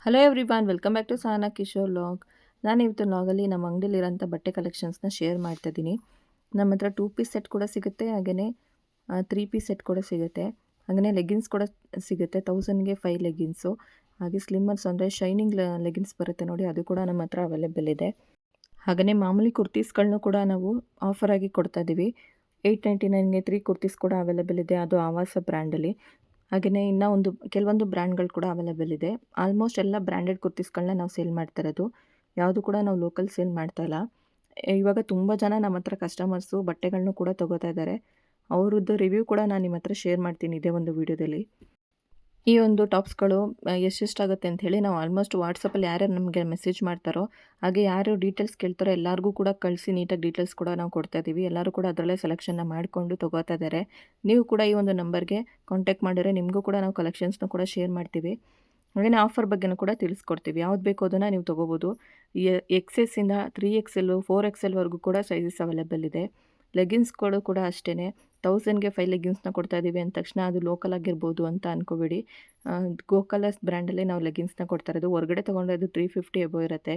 Hello everyone, welcome back to Sahana Kishore vlog. ನಾನು ಇವತ್ತು ವ್ಲಾಗಲ್ಲಿ ನಮ್ಮ ಅಂಗಡಿಲಿರೋಂಥ ಬಟ್ಟೆ ಕಲೆಕ್ಷನ್ಸ್ನ ಶೇರ್ ಮಾಡ್ತಾ ಇದ್ದೀನಿ. ನಮ್ಮ ಹತ್ರ 2 ಪೀಸ್ ಸೆಟ್ ಕೂಡ ಸಿಗುತ್ತೆ, ಹಾಗೆಯೇ 3 ಪೀಸ್ ಸೆಟ್ ಕೂಡ ಸಿಗುತ್ತೆ. ಹಾಗೆಯೇ ಲೆಗಿನ್ಸ್ ಕೂಡ ಸಿಗುತ್ತೆ. 1000ಗೆ 5 ಲೆಗಿನ್ಸು, ಹಾಗೆ ಸ್ಲಿಮ್ಮರ್ಸ್ ಅಂದರೆ ಶೈನಿಂಗ್ ಲೆಗಿನ್ಸ್ ಬರುತ್ತೆ ನೋಡಿ, ಅದು ಕೂಡ ನಮ್ಮ ಹತ್ರ ಅವೈಲೇಬಲ್ ಇದೆ. ಹಾಗೆಯೇ ಮಾಮೂಲಿ ಕುರ್ತೀಸ್ಗಳನ್ನೂ ಕೂಡ ನಾವು ಆಫರಾಗಿ ಕೊಡ್ತಾ ಇದ್ದೀವಿ. 899ಗೆ 3 ಕುರ್ತೀಸ್ ಕೂಡ ಅವೈಲೇಬಲ್ ಇದೆ, ಅದು ಆವಾಸ ಬ್ರ್ಯಾಂಡಲ್ಲಿ. ಹಾಗೆಯೇ ಇನ್ನೂ ಕೆಲವೊಂದು ಬ್ರ್ಯಾಂಡ್ಗಳು ಕೂಡ ಅವೈಲೇಬಲ್ ಇದೆ. ಆಲ್ಮೋಸ್ಟ್ ಎಲ್ಲ ಬ್ರ್ಯಾಂಡೆಡ್ ಕುರ್ತೀಸ್ಗಳನ್ನ ನಾವು ಸೇಲ್ ಮಾಡ್ತಾ ಇರೋದು, ಯಾವುದು ಕೂಡ ನಾವು ಲೋಕಲ್ ಸೇಲ್ ಮಾಡ್ತಾ ಇಲ್ಲ. ಇವಾಗ ತುಂಬ ಜನ ನಮ್ಮ ಹತ್ರ ಕಸ್ಟಮರ್ಸು ಬಟ್ಟೆಗಳನ್ನೂ ಕೂಡ ತೊಗೋತಾ ಇದ್ದಾರೆ. ಅವ್ರದ್ದು ರಿವ್ಯೂ ಕೂಡ ನಾನು ನಿಮ್ಮ ಹತ್ರ ಶೇರ್ ಮಾಡ್ತೀನಿ ಇದೇ ಒಂದು ವೀಡಿಯೋದಲ್ಲಿ. ಈ ಒಂದು ಟಾಪ್ಸ್ಗಳು ಎಷ್ಟೆಷ್ಟಾಗುತ್ತೆ ಅಂಥೇಳಿ ನಾವು ಆಲ್ಮೋಸ್ಟ್ ವಾಟ್ಸಪ್ಪಲ್ಲಿ ಯಾರ್ಯಾರು ನಮಗೆ ಮೆಸೇಜ್ ಮಾಡ್ತಾರೋ, ಹಾಗೆ ಯಾರು ಡೀಟೇಲ್ಸ್ ಕೇಳ್ತಾರೋ ಎಲ್ಲರಿಗೂ ಕೂಡ ಕಳಿಸಿ ನೀಟಾಗಿ ಡೀಟೇಲ್ಸ್ ಕೂಡ ನಾವು ಕೊಡ್ತಾ ಇದ್ದೀವಿ. ಎಲ್ಲರೂ ಕೂಡ ಅದರಲ್ಲೇ ಸೆಲೆಕ್ಷನ್ನ ಮಾಡಿಕೊಂಡು ತೊಗೋತಾ ಇದ್ದಾರೆ. ನೀವು ಕೂಡ ಈ ಒಂದು ನಂಬರ್ಗೆ ಕಾಂಟ್ಯಾಕ್ಟ್ ಮಾಡಿದ್ರೆ ನಿಮಗೂ ಕೂಡ ನಾವು ಕಲೆಕ್ಷನ್ಸ್ನ ಕೂಡ ಶೇರ್ ಮಾಡ್ತೀವಿ. ಹಾಗೆಯೇ ಆಫರ್ ಬಗ್ಗೆನೂ ಕೂಡ ತಿಳಿಸ್ಕೊಡ್ತೀವಿ. ಯಾವ್ದು ಬೇಕೋ ಅದನ್ನು ನೀವು ತೊಗೋಬೋದು. XS ಇಂದ 3XL 4XL ಕೂಡ ಸೈಜಸ್ ಅವೈಲೇಬಲ್ ಇದೆ. ಲೆಗಿನ್ಸ್ಗಳು ಕೂಡ ಅಷ್ಟೇ. 1000ಗೆ 5 ಲೆಗಿನ್ಸ್ನ ಕೊಡ್ತಾ ಇದ್ದೀವಿ ಅಂದ ತಕ್ಷಣ ಅದು ಲೋಕಲ್ ಆಗಿರ್ಬೋದು ಅಂತ ಅಂದ್ಕೋಬೇಡಿ. ಗೋಕಲರ್ಸ್ ಬ್ರ್ಯಾಂಡಲ್ಲೇ ನಾವು ಲೆಗಿನ್ಸ್ನ ಕೊಡ್ತಾ ಇರೋದು. ಹೊರಗಡೆ ತೊಗೊಂಡ್ರೆ ಅದು 350 ಎಬೋ ಇರುತ್ತೆ.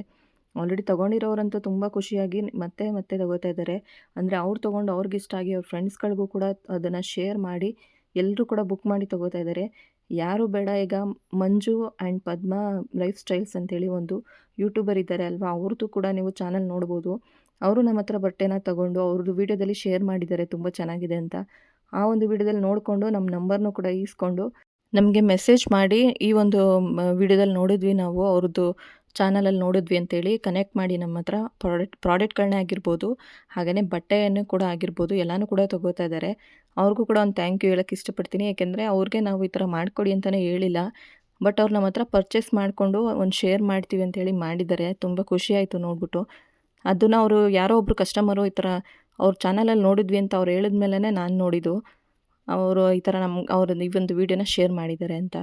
ಆಲ್ರೆಡಿ ತೊಗೊಂಡಿರೋರಂತೂ ತುಂಬ ಖುಷಿಯಾಗಿ ಮತ್ತೆ ಮತ್ತೆ ತೊಗೋತಾ ಇದ್ದಾರೆ. ಅಂದರೆ ಅವ್ರು ತೊಗೊಂಡು ಅವ್ರಿಗೆ ಇಷ್ಟ ಆಗಿ ಅವ್ರ ಫ್ರೆಂಡ್ಸ್ಗಳಿಗೂ ಕೂಡ ಅದನ್ನು ಶೇರ್ ಮಾಡಿ ಎಲ್ಲರೂ ಕೂಡ ಬುಕ್ ಮಾಡಿ ತೊಗೋತಾ ಇದ್ದಾರೆ. ಯಾರು ಬೇಡ, ಈಗ ಮಂಜು ಆ್ಯಂಡ್ ಪದ್ಮಾ ಲೈಫ್ ಸ್ಟೈಲ್ಸ್ ಅಂತೇಳಿ ಒಂದು ಯೂಟ್ಯೂಬರ್ ಇದ್ದಾರೆ ಅಲ್ವಾ, ಅವ್ರದ್ದು ಕೂಡ ನೀವು ಚಾನಲ್ ನೋಡ್ಬೋದು. ಅವರು ನಮ್ಮ ಹತ್ರ ಬಟ್ಟೆನ ತೊಗೊಂಡು ಅವ್ರದ್ದು ವೀಡಿಯೋದಲ್ಲಿ ಶೇರ್ ಮಾಡಿದ್ದಾರೆ ತುಂಬ ಚೆನ್ನಾಗಿದೆ ಅಂತ. ಆ ಒಂದು ವೀಡಿಯೋದಲ್ಲಿ ನೋಡಿಕೊಂಡು ನಮ್ಮ ನಂಬರ್ನೂ ಕೂಡ ಈಸ್ಕೊಂಡು ನಮಗೆ ಮೆಸೇಜ್ ಮಾಡಿ ಈ ಒಂದು ವೀಡಿಯೋದಲ್ಲಿ ನೋಡಿದ್ವಿ, ನಾವು ಅವ್ರದ್ದು ಚಾನಲಲ್ಲಿ ನೋಡಿದ್ವಿ ಅಂತೇಳಿ ಕನೆಕ್ಟ್ ಮಾಡಿ ನಮ್ಮ ಹತ್ರ ಪ್ರಾಡಕ್ಟ್ಗಳನ್ನೇ ಆಗಿರ್ಬೋದು, ಹಾಗೆಯೇ ಬಟ್ಟೆಯನ್ನು ಕೂಡ ಆಗಿರ್ಬೋದು, ಎಲ್ಲನೂ ಕೂಡ ತೊಗೋತಾ ಇದ್ದಾರೆ. ಅವ್ರಿಗೂ ಕೂಡ ಒಂದು ಥ್ಯಾಂಕ್ ಯು ಹೇಳೋಕ್ಕೆ ಇಷ್ಟಪಡ್ತೀನಿ. ಯಾಕೆಂದರೆ ಅವ್ರಿಗೆ ನಾವು ಈ ಥರ ಮಾಡಿಕೊಡಿ ಅಂತಲೇ ಹೇಳಿಲ್ಲ, ಬಟ್ ಅವ್ರು ನಮ್ಮ ಹತ್ರ ಪರ್ಚೇಸ್ ಮಾಡಿಕೊಂಡು ಒಂದು ಶೇರ್ ಮಾಡ್ತೀವಿ ಅಂತೇಳಿ ಮಾಡಿದ್ದಾರೆ. ತುಂಬ ಖುಷಿಯಾಯಿತು ನೋಡಿಬಿಟ್ಟು. ಅದನ್ನು ಅವರು ಯಾರೋ ಒಬ್ಬರು ಕಸ್ಟಮರು ಈ ಥರ ಅವ್ರ ಚಾನಲಲ್ಲಿ ನೋಡಿದ್ವಿ ಅಂತ ಅವ್ರು ಹೇಳಿದ ಮೇಲೇ ನಾನು ನೋಡಿದ್ದು. ಅವರು ಈ ಥರ ಅವ್ರು ಈ ಒಂದು ವೀಡಿಯೋನ ಶೇರ್ ಮಾಡಿದ್ದಾರೆ ಅಂತ.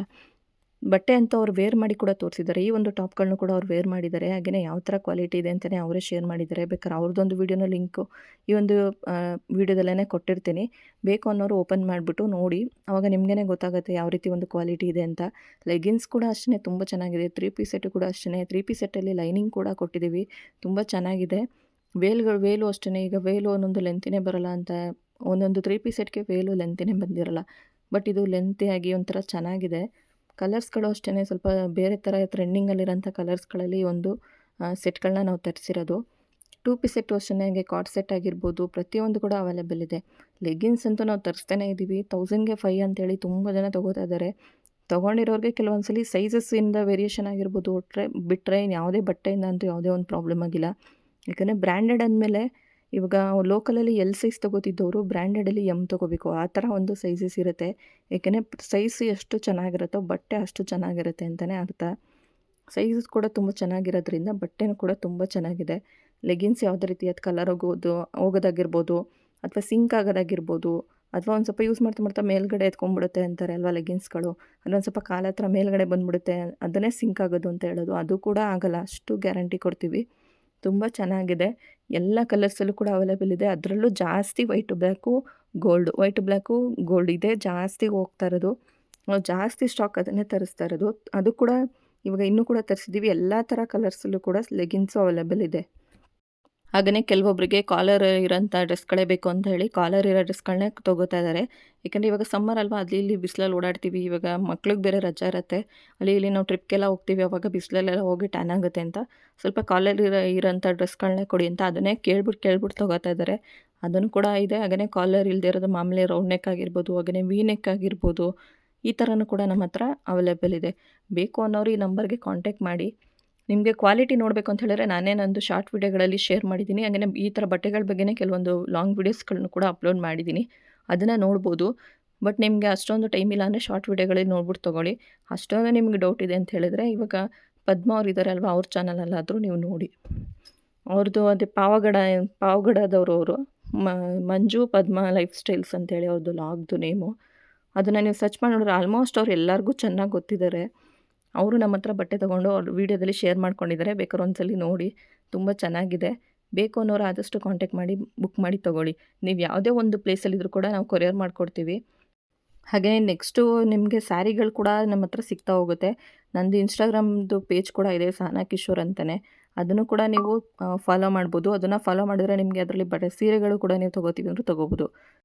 ಬಟ್ಟೆ ಅಂತೂ ಅವ್ರು ವೇರ್ ಮಾಡಿ ಕೂಡ ತೋರಿಸಿದ್ದಾರೆ. ಈ ಒಂದು ಟಾಪ್ಗಳನ್ನೂ ಕೂಡ ಅವ್ರು ವೇರ್ ಮಾಡಿದ್ದಾರೆ. ಹಾಗೆಯೇ ಯಾವ ಥರ ಕ್ವಾಲಿಟಿ ಇದೆ ಅಂತಲೇ ಅವರೇ ಶೇರ್ ಮಾಡಿದ್ದಾರೆ. ಬೇಕಾದ್ರೆ ಅವ್ರದ್ದೊಂದು ವೀಡಿಯೋನ ಲಿಂಕು ಈ ಒಂದು ವೀಡಿಯೋದಲ್ಲೇ ಕೊಟ್ಟಿರ್ತೀನಿ. ಬೇಕು ಅನ್ನೋರು ಓಪನ್ ಮಾಡಿಬಿಟ್ಟು ನೋಡಿ, ಆವಾಗ ನಿಮಗೇ ಗೊತ್ತಾಗುತ್ತೆ ಯಾವ ರೀತಿ ಒಂದು ಕ್ವಾಲಿಟಿ ಇದೆ ಅಂತ. ಲೆಗಿನ್ಸ್ ಕೂಡ ಅಷ್ಟೇ ತುಂಬ ಚೆನ್ನಾಗಿದೆ. 3 ಪೀಸ್ ಸೆಟ್ಟು ಕೂಡ ಅಷ್ಟೇ. 3 ಪೀಸ್ ಸೆಟ್ಟಲ್ಲಿ ಲೈನಿಂಗ್ ಕೂಡ ಕೊಟ್ಟಿದ್ದೀವಿ, ತುಂಬ ಚೆನ್ನಾಗಿದೆ. ವೇಲು ಅಷ್ಟೇ. ಈಗ ವೇಲು ಒಂದೊಂದು ಲೆಂತಿನೇ ಬರೋಲ್ಲ ಅಂತ, ಒಂದೊಂದು 3 ಪೀಸ್ ಸೆಟ್ಗೆ ವೇಲು ಲೆಂತಿನೇ ಬಂದಿರಲ್ಲ, ಬಟ್ ಇದು ಲೆಂತಿಯಾಗಿ ಒಂಥರ ಚೆನ್ನಾಗಿದೆ. ಕಲರ್ಸ್ಗಳು ಅಷ್ಟೇ ಸ್ವಲ್ಪ ಬೇರೆ ಥರ ಟ್ರೆಂಡಿಂಗಲ್ಲಿರೋಂಥ ಕಲರ್ಸ್ಗಳಲ್ಲಿ ಒಂದು ಸೆಟ್ಗಳನ್ನ ನಾವು ತರಿಸಿರೋದು. 2 ಪೀಸ್ ಸೆಟ್ಟು ಅಷ್ಟೇ. ಹಾಗೆ ಕಾರ್ಡ್ ಸೆಟ್ ಆಗಿರ್ಬೋದು, ಪ್ರತಿಯೊಂದು ಕೂಡ ಅವೈಲೇಬಲ್ ಇದೆ. ಲೆಗಿನ್ಸ್ ಅಂತೂ ನಾವು ತರಿಸ್ತಾನೇ ಇದ್ದೀವಿ. 1000ಗೆ 5 ಅಂತೇಳಿ ತುಂಬ ಜನ ತೊಗೋತಾ ಇದ್ದಾರೆ. ತೊಗೊಂಡಿರೋರಿಗೆ ಕೆಲವೊಂದು ಸಲ ಸೈಜಸ್ಸಿಂದ ವೇರಿಯೇಷನ್ ಆಗಿರ್ಬೋದು ಬಿಟ್ಟರೆ ಯಾವುದೇ ಬಟ್ಟೆಯಿಂದ ಅಂತೂ ಯಾವುದೇ ಒಂದು ಪ್ರಾಬ್ಲಮ್ ಆಗಿಲ್ಲ. ಯಾಕಂದರೆ ಬ್ರ್ಯಾಂಡೆಡ್ ಅಂದಮೇಲೆ ಇವಾಗ ಲೋಕಲಲ್ಲಿ ಎಲ್ ಸೈಜ್ ತೊಗೋತಿದ್ದವರು ಬ್ರ್ಯಾಂಡೆಡಲ್ಲಿ ಎಮ್ ತೊಗೋಬೇಕು, ಆ ಥರ ಒಂದು ಸೈಜಸ್ ಇರುತ್ತೆ. ಏಕೆಂದರೆ ಸೈಜ್ ಎಷ್ಟು ಚೆನ್ನಾಗಿರುತ್ತೋ ಬಟ್ಟೆ ಅಷ್ಟು ಚೆನ್ನಾಗಿರುತ್ತೆ ಅಂತಲೇ ಅರ್ಥ. ಸೈಜಸ್ ಕೂಡ ತುಂಬ ಚೆನ್ನಾಗಿರೋದ್ರಿಂದ ಬಟ್ಟೆನೂ ಕೂಡ ತುಂಬ ಚೆನ್ನಾಗಿದೆ. ಲೆಗಿನ್ಸ್ ಯಾವುದೇ ರೀತಿ ಅದು ಕಲರ್ ಹೋಗೋದಾಗಿರ್ಬೋದು, ಅಥವಾ ಸಿಂಕ್ ಆಗೋದಾಗಿರ್ಬೋದು, ಅಥವಾ ಒಂದು ಸ್ವಲ್ಪ ಯೂಸ್ ಮಾಡ್ತಾ ಮಾಡ್ತಾ ಮೇಲ್ಗಡೆ ಎತ್ಕೊಂಡ್ಬಿಡುತ್ತೆ ಅಂತಾರೆ ಅಲ್ವಾ ಲೆಗಿನ್ಸ್ಗಳು, ಅಲ್ಲೊಂದು ಸ್ವಲ್ಪ ಕಾಲ ಹತ್ರ ಮೇಲ್ಗಡೆ ಬಂದುಬಿಡುತ್ತೆ, ಅದನ್ನೇ ಸಿಂಕ್ ಆಗೋದು ಅಂತ ಹೇಳೋದು, ಅದು ಕೂಡ ಆಗೋಲ್ಲ, ಅಷ್ಟು ಗ್ಯಾರಂಟಿ ಕೊಡ್ತೀವಿ. ತುಂಬ ಚೆನ್ನಾಗಿದೆ. ಎಲ್ಲ ಕಲರ್ಸಲ್ಲೂ ಕೂಡ ಅವೈಲೇಬಲ್ ಇದೆ. ಅದರಲ್ಲೂ ಜಾಸ್ತಿ ವೈಟ್ ಬ್ಲ್ಯಾಕು ಗೋಲ್ಡ್ ಇದೆ ಜಾಸ್ತಿ ಹೋಗ್ತಾ ಇರೋದು. ನಾವು ಜಾಸ್ತಿ ಸ್ಟಾಕ್ ಅದನ್ನೇ ತರಿಸ್ತಾ ಇರೋದು. ಅದು ಕೂಡ ಇವಾಗ ಇನ್ನೂ ಕೂಡ ತರಿಸಿದ್ದೀವಿ. ಎಲ್ಲ ಥರ ಕಲರ್ಸಲ್ಲೂ ಕೂಡ ಲೆಗಿನ್ಸು ಅವೈಲೇಬಲ್ ಇದೆ. ಹಾಗೆಯೇ ಕೆಲವೊಬ್ಬರಿಗೆ ಕಾಲರ್ ಇರೋಂಥ ಡ್ರೆಸ್ಗಳೇ ಬೇಕು ಅಂತ ಹೇಳಿ ಕಾಲರ್ ಇರೋ ಡ್ರೆಸ್ಗಳನ್ನೇ ತೊಗೋತಾ ಇದ್ದಾರೆ. ಏಕೆಂದರೆ ಇವಾಗ ಸಮ್ಮರ್ ಅಲ್ವಾ, ಅಲ್ಲಿ ಇಲ್ಲಿ ಬಿಸಿಲಲ್ಲಿ ಓಡಾಡ್ತೀವಿ. ಇವಾಗ ಮಕ್ಳಿಗೆ ಬೇರೆ ರಜೆ ಇರುತ್ತೆ, ಅಲ್ಲಿ ಇಲ್ಲಿ ನಾವು ಟ್ರಿಪ್ಗೆಲ್ಲ ಹೋಗ್ತೀವಿ, ಅವಾಗ ಬಿಸಿಲಲ್ಲೆಲ್ಲ ಹೋಗಿ ಟ್ಯಾನ್ ಆಗುತ್ತೆ ಅಂತ ಸ್ವಲ್ಪ ಕಾಲರ್ ಇರೋಂಥ ಡ್ರೆಸ್ಗಳನ್ನೇ ಕೊಡಿ ಅಂತ ಅದನ್ನೇ ಕೇಳ್ಬಿಟ್ಟು ತೊಗೋತಾ ಇದ್ದಾರೆ. ಅದನ್ನು ಕೂಡ ಇದೆ. ಹಾಗೆಯೇ ಕಾಲರ್ ಇಲ್ಲದೆ ಇರೋದು ಮಾಮೂಲಿ ರೌಂಡ್ ನೆಕ್ ಆಗಿರ್ಬೋದು, ಹಾಗೆಯೇ ವಿ ನೆಕ್ ಆಗಿರ್ಬೋದು, ಈ ಥರನೂ ಕೂಡ ನಮ್ಮ ಹತ್ರ ಅವೈಲೇಬಲ್ ಇದೆ. ಬೇಕು ಅನ್ನೋರು ಈ ನಂಬರ್ಗೆ ಕಾಂಟ್ಯಾಕ್ಟ್ ಮಾಡಿ. ನಿಮಗೆ ಕ್ವಾಲಿಟಿ ನೋಡಬೇಕು ಅಂತ ಹೇಳಿದ್ರೆ ನಾನೇ ನಂದು ಶಾರ್ಟ್ ವೀಡಿಯೋಗಳಲ್ಲಿ ಶೇರ್ ಮಾಡಿದ್ದೀನಿ. ಹಾಗೆಯೇ ಈ ಥರ ಬಟ್ಟೆಗಳ ಬಗ್ಗೆನೇ ಕೆಲವೊಂದು ಲಾಂಗ್ ವೀಡಿಯೋಸ್ಗಳನ್ನು ಕೂಡ ಅಪ್ಲೋಡ್ ಮಾಡಿದ್ದೀನಿ, ಅದನ್ನು ನೋಡ್ಬೋದು. ಬಟ್ ನಿಮಗೆ ಅಷ್ಟೊಂದು ಟೈಮ್ ಇಲ್ಲ ಅಂದರೆ ಶಾರ್ಟ್ ವೀಡಿಯೋಗಳಲ್ಲಿ ನೋಡ್ಬಿಟ್ಟು ತೊಗೊಳ್ಳಿ. ಅಷ್ಟೊಂದು ನಿಮಗೆ ಡೌಟ್ ಇದೆ ಅಂತ ಹೇಳಿದ್ರೆ ಇವಾಗ ಪದ್ಮ ಅವ್ರು ಇದ್ದಾರೆ ಅಲ್ವಾ, ಅವ್ರ ಚಾನಲಲ್ಲಾದರೂ ನೀವು ನೋಡಿ. ಅವ್ರದ್ದು ಅದೇ ಪಾವಗಡದವರು ಅವರು, ಮಂಜು ಪದ್ಮ ಲೈಫ್ ಸ್ಟೈಲ್ಸ್ ಅಂತೇಳಿ ಅವ್ರದ್ದು ಲಾಗ್ದು ನೇಮು. ಅದನ್ನು ನೀವು ಸರ್ಚ್ ಮಾಡಿ ನೋಡಿದ್ರೆ ಆಲ್ಮೋಸ್ಟ್ ಅವ್ರು ಎಲ್ಲರಿಗೂ ಚೆನ್ನಾಗಿ ಗೊತ್ತಿದ್ದಾರೆ. ಅವರು ನಮ್ಮ ಹತ್ರ ಬಟ್ಟೆ ತೊಗೊಂಡು ಅವ್ರು ವೀಡಿಯೋದಲ್ಲಿ ಶೇರ್ ಮಾಡ್ಕೊಂಡಿದ್ದಾರೆ. ಬೇಕಾದ್ರೆ ಒಂದ್ಸಲಿ ನೋಡಿ, ತುಂಬ ಚೆನ್ನಾಗಿದೆ. ಬೇಕು ಅನ್ನೋರು ಆದಷ್ಟು ಕಾಂಟ್ಯಾಕ್ಟ್ ಮಾಡಿ ಬುಕ್ ಮಾಡಿ ತೊಗೊಳ್ಳಿ. ನೀವು ಯಾವುದೇ ಒಂದು ಪ್ಲೇಸಲ್ಲಿದ್ದರೂ ಕೂಡ ನಾವು ಕೊರಿಯರ್ ಮಾಡಿಕೊಡ್ತೀವಿ. ಹಾಗೆ ನೆಕ್ಸ್ಟು ನಿಮಗೆ ಸ್ಯಾರಿಗಳು ಕೂಡ ನಮ್ಮ ಹತ್ರ ಸಿಗ್ತಾ ಹೋಗುತ್ತೆ. ನಂದು ಇನ್‌ಸ್ಟಾಗ್ರಾಮ್‌ದು ಪೇಜ್ ಕೂಡ ಇದೆ ಸಹನಾ ಕಿಶೋರ್ ಅಂತಾನೆ. ಅದನ್ನು ಕೂಡ ನೀವು ಫಾಲೋ ಮಾಡ್ಬೋದು. ಅದನ್ನು ಫಾಲೋ ಮಾಡಿದ್ರೆ ನಿಮಗೆ ಅದರಲ್ಲಿ ಸೀರೆಗಳು ಕೂಡ ನೀವು ತೊಗೋತೀವಿ ಅಂದ್ರೂ ತೊಗೋಬೋದು.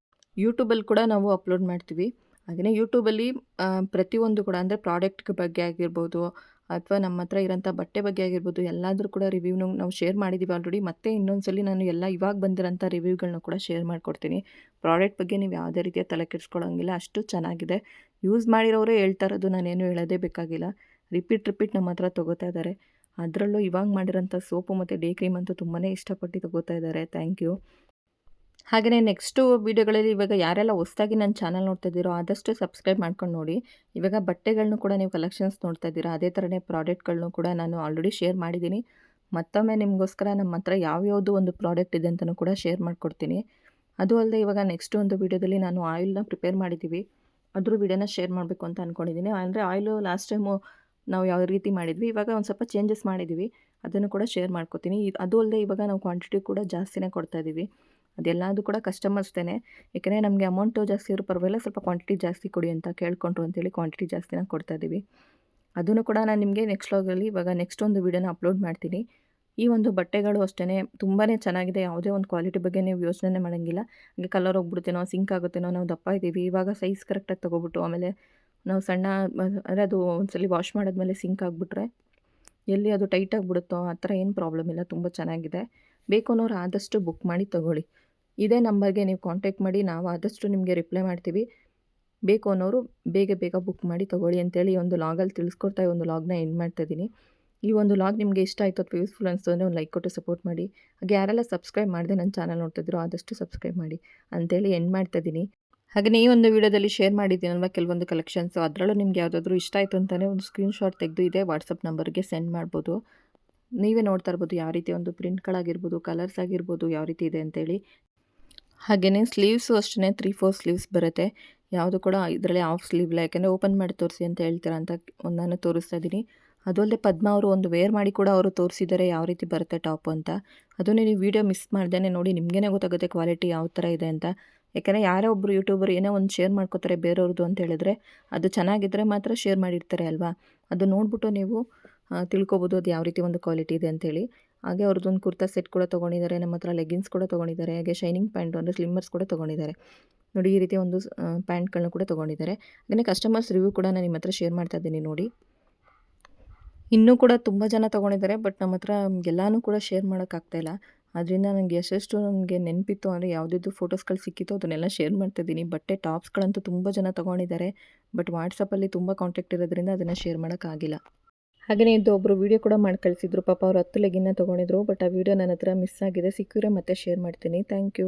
ಯೂಟ್ಯೂಬಲ್ಲಿ ಕೂಡ ನಾವು ಅಪ್ಲೋಡ್ ಮಾಡ್ತೀವಿ. ಹಾಗೆಯೇ ಯೂಟ್ಯೂಬಲ್ಲಿ ಪ್ರತಿಯೊಂದು ಕೂಡ ಅಂದರೆ ಪ್ರಾಡಕ್ಟ್ ಬಗ್ಗೆ ಆಗಿರ್ಬೋದು ಅಥವಾ ನಮ್ಮ ಹತ್ರ ಇರೋಂಥ ಬಟ್ಟೆ ಬಗ್ಗೆ ಆಗಿರ್ಬೋದು ಎಲ್ಲಾದರೂ ಕೂಡ ರಿವ್ಯೂನು ನಾವು ಶೇರ್ ಮಾಡಿದ್ದೀವಿ ಆಲ್ರೆಡಿ. ಮತ್ತೆ ಇನ್ನೊಂದು ಸಲ ನಾನು ಎಲ್ಲ ಇವಾಗ ಬಂದಿರೋಂಥ ರಿವ್ಯೂಗಳನ್ನ ಕೂಡ ಶೇರ್ ಮಾಡ್ಕೊಡ್ತೀನಿ. ಪ್ರಾಡಕ್ಟ್ ಬಗ್ಗೆ ನೀವು ಯಾವುದೇ ರೀತಿಯ ತಲೆ ಕೆಡಿಸ್ಕೊಳ್ಳೋಂಗಿಲ್ಲ, ಅಷ್ಟು ಚೆನ್ನಾಗಿದೆ. ಯೂಸ್ ಮಾಡಿರೋರೇ ಹೇಳ್ತಾ ಇರೋದು, ನಾನೇನು ಹೇಳೋದೇ ಬೇಕಾಗಿಲ್ಲ. ರಿಪೀಟ್ ನಮ್ಮ ಹತ್ರ ತೊಗೋತಾ ಇದ್ದಾರೆ. ಅದರಲ್ಲೂ ಇವಾಗ ಮಾಡಿರೋಂಥ ಸೋಪು ಮತ್ತು ಡೇ ಕ್ರೀಮ್ ಅಂತೂ ತುಂಬಾ ಇಷ್ಟಪಟ್ಟು ತೊಗೋತಾ ಇದ್ದಾರೆ. Thank you. ಹಾಗೆಯೇ ನೆಕ್ಸ್ಟು ವೀಡಿಯೋಗಳಲ್ಲಿ ಇವಾಗ ಯಾರೆಲ್ಲ ಹೊಸ್ದಾಗಿ ನನ್ನ ಚಾನಲ್ ನೋಡ್ತಾ ಇದ್ದೀರೋ ಆದಷ್ಟು ಸಬ್ಸ್ಕ್ರೈಬ್ ಮಾಡ್ಕೊಂಡು ನೋಡಿ. ಇವಾಗ ಬಟ್ಟೆಗಳನ್ನೂ ಕೂಡ ನೀವು ಕಲೆಕ್ಷನ್ಸ್ ನೋಡ್ತಾ ಇದ್ದೀರಾ. ಅದೇ ಥರನೇ ಪ್ರಾಡಕ್ಟ್ಗಳನ್ನೂ ಕೂಡ ನಾನು ಆಲ್ರೆಡಿ ಶೇರ್ ಮಾಡಿದ್ದೀನಿ. ಮತ್ತೊಮ್ಮೆ ನಿಮಗೋಸ್ಕರ ನಮ್ಮ ಹತ್ರ ಯಾವ್ಯಾವುದು ಒಂದು ಪ್ರಾಡಕ್ಟ್ ಇದೆ ಅಂತಲೂ ಕೂಡ ಶೇರ್ ಮಾಡಿಕೊಡ್ತೀನಿ. ಅದು ಅಲ್ಲದೆ ಇವಾಗ ನೆಕ್ಸ್ಟ್ ಒಂದು ವೀಡಿಯೋದಲ್ಲಿ ನಾನು ಆಯಿಲ್ನ ಪ್ರಿಪೇರ್ ಮಾಡಿದ್ದೀವಿ. ಅದ್ರ ವೀಡಿಯೋನ ಶೇರ್ ಮಾಡಬೇಕು ಅಂತ ಅಂದ್ಕೊಂಡಿದ್ದೀನಿ. ಅಂದರೆ ಆಯಿಲು ಲಾಸ್ಟ್ ಟೈಮು ನಾವು ಯಾವ ರೀತಿ ಮಾಡಿದ್ವಿ, ಇವಾಗ ಒಂದು ಸ್ವಲ್ಪ ಚೇಂಜಸ್ ಮಾಡಿದ್ದೀವಿ. ಅದನ್ನು ಕೂಡ ಶೇರ್ ಮಾಡ್ಕೊತೀನಿ. ಅದು ಅಲ್ಲದೆ ಇವಾಗ ನಾವು ಕ್ವಾಂಟಿಟಿ ಕೂಡ ಜಾಸ್ತಿನೇ ಕೊಡ್ತಾಯಿದ್ದೀವಿ. ಅದೆಲ್ಲದೂ ಕೂಡ ಕಸ್ಟಮರ್ಸ್ದೇನೆ. ಯಾಕೆಂದರೆ ನಮಗೆ ಅಮೌಂಟು ಜಾಸ್ತಿ ಇರೋ ಪರವಾಗಿಲ್ಲ, ಸ್ವಲ್ಪ ಕ್ವಾಂಟಿಟಿ ಜಾಸ್ತಿ ಕೊಡಿ ಅಂತ ಕೇಳ್ಕೊಂಡ್ರು ಅಂತೇಳಿ ಕ್ವಾಂಟಿಟಿ ಜಾಸ್ತಿನ ಕೊಡ್ತಾಯಿದ್ದೀವಿ. ಅದನ್ನು ಕೂಡ ನಾನು ನಿಮಗೆ ನೆಕ್ಸ್ಟ್ ವ್ಲಾಗಲ್ಲಿ ಇವಾಗ ನೆಕ್ಸ್ಟ್ ಒಂದು ವೀಡಿಯೋನ ಅಪ್ಲೋಡ್ ಮಾಡ್ತೀನಿ. ಈ ಒಂದು ಬಟ್ಟೆಗಳು ಅಷ್ಟೇ ತುಂಬಾ ಚೆನ್ನಾಗಿದೆ. ಯಾವುದೇ ಒಂದು ಕ್ವಾಲಿಟಿ ಬಗ್ಗೆ ನೀವು ಯೋಚನೆ ಮಾಡೋಂಗಿಲ್ಲ. ಹಾಗೆ ಕಲರ್ ಹೋಗ್ಬಿಡುತ್ತೇನೋ, ಸಿಂಕ್ ಆಗುತ್ತೇನೋ, ನಾವು ದಪ್ಪ ಇದ್ದೀವಿ, ಇವಾಗ ಸೈಜ್ ಕರೆಕ್ಟಾಗಿ ತೊಗೊಬಿಟ್ಟು ಆಮೇಲೆ ನಾವು ಸಣ್ಣ ಅಂದರೆ ಅದು ಒಂದ್ಸಲ ವಾಶ್ ಮಾಡಿದ್ಮೇಲೆ ಸಿಂಕ್ ಆಗಿಬಿಟ್ರೆ ಎಲ್ಲಿ ಅದು ಟೈಟ್ ಆಗಿಬಿಡುತ್ತೋ ಆ ಥರ ಏನು ಪ್ರಾಬ್ಲಮ್ ಇಲ್ಲ. ತುಂಬ ಚೆನ್ನಾಗಿದೆ. ಬೇಕು ಅನ್ನೋರು ಆದಷ್ಟು ಬುಕ್ ಮಾಡಿ ತೊಗೊಳ್ಳಿ. ಇದೇ ನಂಬರ್ಗೆ ನೀವು ಕಾಂಟ್ಯಾಕ್ಟ್ ಮಾಡಿ, ನಾವು ಆದಷ್ಟು ನಿಮಗೆ ರಿಪ್ಲೈ ಮಾಡ್ತೀವಿ. ಬೇಕು ಅನ್ನೋರು ಬೇಗ ಬುಕ್ ಮಾಡಿ ತೊಗೊಳ್ಳಿ ಅಂತೇಳಿ ಈ ಒಂದು ಲಾಗಲ್ಲಿ ತಿಳಿಸ್ಕೊಡ್ತಾ ಈ ಒಂದು ಲಾಗ್ನ ಎಂಡ್ ಮಾಡ್ತಾಯಿದ್ದೀನಿ. ಈ ಒಂದು ಲಾಗ್ ನಿಮಗೆ ಇಷ್ಟ ಆಯಿತು ಅಥವಾ ಯೂಸ್ಫುಲ್ ಅನಿಸ್ತು ಅಂದರೆ ಒಂದು ಲೈಕ್ ಕೊಟ್ಟು ಸಪೋರ್ಟ್ ಮಾಡಿ. ಹಾಗೆ ಯಾರೆಲ್ಲ ಸಬ್ಸ್ಕ್ರೈಬ್ ಮಾಡದೆ ನನ್ನ ಚಾನಲ್ ನೋಡ್ತಿದ್ರು ಆದಷ್ಟು ಸಬ್ಸ್ಕ್ರೈಬ್ ಮಾಡಿ ಅಂತೇಳಿ ಎಂಡ್ ಮಾಡ್ತಾಯಿದ್ದೀನಿ. ಹಾಗೆಯೇ ಈ ಒಂದು ವೀಡಿಯೋದಲ್ಲಿ ಶೇರ್ ಮಾಡಿದ್ದೀನಲ್ವ ಕೆಲವೊಂದು ಕಲೆಕ್ಷನ್ಸು, ಅದರಲ್ಲೂ ನಿಮ್ಗೆ ಯಾವುದಾದ್ರೂ ಇಷ್ಟ ಆಯಿತು ಅಂತಲೇ ಒಂದು ಸ್ಕ್ರೀನ್‌ಶಾಟ್ ತೆಗೆದು ಇದೆ ವಾಟ್ಸಪ್ ನಂಬರ್ಗೆ ಸೆಂಡ್ ಮಾಡ್ಬೋದು. ನೀವೇ ನೋಡ್ತಾ ಇರ್ಬೋದು ಯಾವ ರೀತಿ ಒಂದು ಪ್ರಿಂಟ್ಗಳಾಗಿರ್ಬೋದು, ಕಲರ್ಸ್ ಆಗಿರ್ಬೋದು ಯಾವ ರೀತಿ ಇದೆ ಅಂತೇಳಿ. ಹಾಗೆಯೇ ಸ್ಲೀವ್ಸು ಅಷ್ಟೇ 3-4 ಸ್ಲೀವ್ಸ್ ಬರುತ್ತೆ. ಯಾವುದು ಕೂಡ ಇದರಲ್ಲಿ ಹಾಫ್ ಸ್ಲೀವ್ ಇಲ್ಲ. ಯಾಕೆಂದರೆ ಓಪನ್ ಮಾಡಿ ತೋರಿಸಿ ಅಂತ ಹೇಳ್ತೀರಾ ಅಂತ ನಾನು ತೋರಿಸ್ತಾ ಇದ್ದೀನಿ. ಅದು ಅಲ್ಲದೆ ಪದ್ಮ ಅವರು ಒಂದು ವೇರ್ ಮಾಡಿ ಕೂಡ ಅವರು ತೋರಿಸಿದ್ದಾರೆ ಯಾವ ರೀತಿ ಬರುತ್ತೆ ಟಾಪು ಅಂತ. ಅದನ್ನು ನೀವು ವೀಡಿಯೋ ಮಿಸ್ ಮಾಡ್ದೇ ನೋಡಿ, ನಿಮಗೇ ಗೊತ್ತಾಗುತ್ತೆ ಕ್ವಾಲಿಟಿ ಯಾವ ಥರ ಇದೆ ಅಂತ. ಯಾಕೆಂದರೆ ಯಾರೋ ಒಬ್ಬರು ಯೂಟ್ಯೂಬರ್ ಏನೋ ಒಂದು ಶೇರ್ ಮಾಡ್ಕೋತಾರೆ ಬೇರೆಯವ್ರದ್ದು ಅಂತ ಹೇಳಿದ್ರೆ ಅದು ಚೆನ್ನಾಗಿದ್ದರೆ ಮಾತ್ರ ಶೇರ್ ಮಾಡಿರ್ತಾರೆ ಅಲ್ವಾ. ಅದು ನೋಡಿಬಿಟ್ಟು ನೀವು ತಿಳ್ಕೊಬೋದು ಅದು ಯಾವ ರೀತಿ ಒಂದು ಕ್ವಾಲಿಟಿ ಇದೆ ಅಂತೇಳಿ. ಹಾಗೆ ಅವ್ರದ್ದೊಂದು ಕುರ್ತಾ ಸೆಟ್ ಕೂಡ ತೊಗೊಂಡಿದ್ದಾರೆ. ನಮ್ಮ ಹತ್ರ ಲೆಗ್ಗಿನ್ಸ್ ಕೂಡ ತೊಗೊಂಡಿದ್ದಾರೆ. ಹಾಗೆ ಶೈನಿಂಗ್ ಪ್ಯಾಂಟು ಅಂದರೆ ಸ್ಲಿಮ್ಮರ್ಸ್ ಕೂಡ ತೊಗೊಂಡಿದ್ದಾರೆ. ನೋಡಿ ಈ ರೀತಿ ಒಂದು ಪ್ಯಾಂಟ್ಗಳನ್ನ ಕೂಡ ತೊಗೊಂಡಿದ್ದಾರೆ. ಹಾಗೆಯೇ ಕಸ್ಟಮರ್ಸ್ ರಿವ್ಯೂ ಕೂಡ ನಾನು ನಿಮ್ಮ ಹತ್ರ ಶೇರ್ ಮಾಡ್ತಾ ಇದ್ದೀನಿ ನೋಡಿ. ಇನ್ನೂ ಕೂಡ ತುಂಬ ಜನ ತೊಗೊಂಡಿದ್ದಾರೆ. ಬಟ್ ನಮ್ಮ ಹತ್ರ ಎಲ್ಲನೂ ಕೂಡ ಶೇರ್ ಮಾಡೋಕ್ಕಾಗ್ತಾಯಿಲ್ಲ. ಆದ್ದರಿಂದ ನನಗೆ ಎಷ್ಟೆಷ್ಟು ನನಗೆ ನೆನಪಿತ್ತು ಅಂದರೆ ಯಾವುದಿದ್ದು ಫೋಟೋಸ್ಗಳು ಸಿಕ್ಕಿತ್ತು ಅದನ್ನೆಲ್ಲ ಶೇರ್ ಮಾಡ್ತಾಯಿದ್ದೀನಿ. ಬಟ್ಟೆ ಟಾಪ್ಸ್ಗಳಂತೂ ತುಂಬ ಜನ ತೊಗೊಂಡಿದ್ದಾರೆ. ಬಟ್ ವಾಟ್ಸಪ್ಪಲ್ಲಿ ತುಂಬ ಕಾಂಟ್ಯಾಕ್ಟ್ ಇರೋದ್ರಿಂದ ಅದನ್ನು ಶೇರ್ ಮಾಡೋಕ್ಕಾಗಿಲ್ಲ. ಹಾಗೆಯೇ ಇದು ಒಬ್ಬರು ವೀಡಿಯೋ ಕೂಡ ಮಾಡಿ ಕಳಿಸಿದ್ರು. ಪಾಪ ಅವರು 10 ಲೆಗ್ಗಿನ್ನ ತೊಗೊಂಡಿದ್ರು. ಬಟ್ ಆ ವೀಡಿಯೋ ನನ್ನ ಹತ್ರ ಮಿಸ್ ಆಗಿದೆ. ಸಿಕ್ಕಿದ್ರೆ ಮತ್ತೆ ಶೇರ್ ಮಾಡ್ತೀನಿ. Thank you.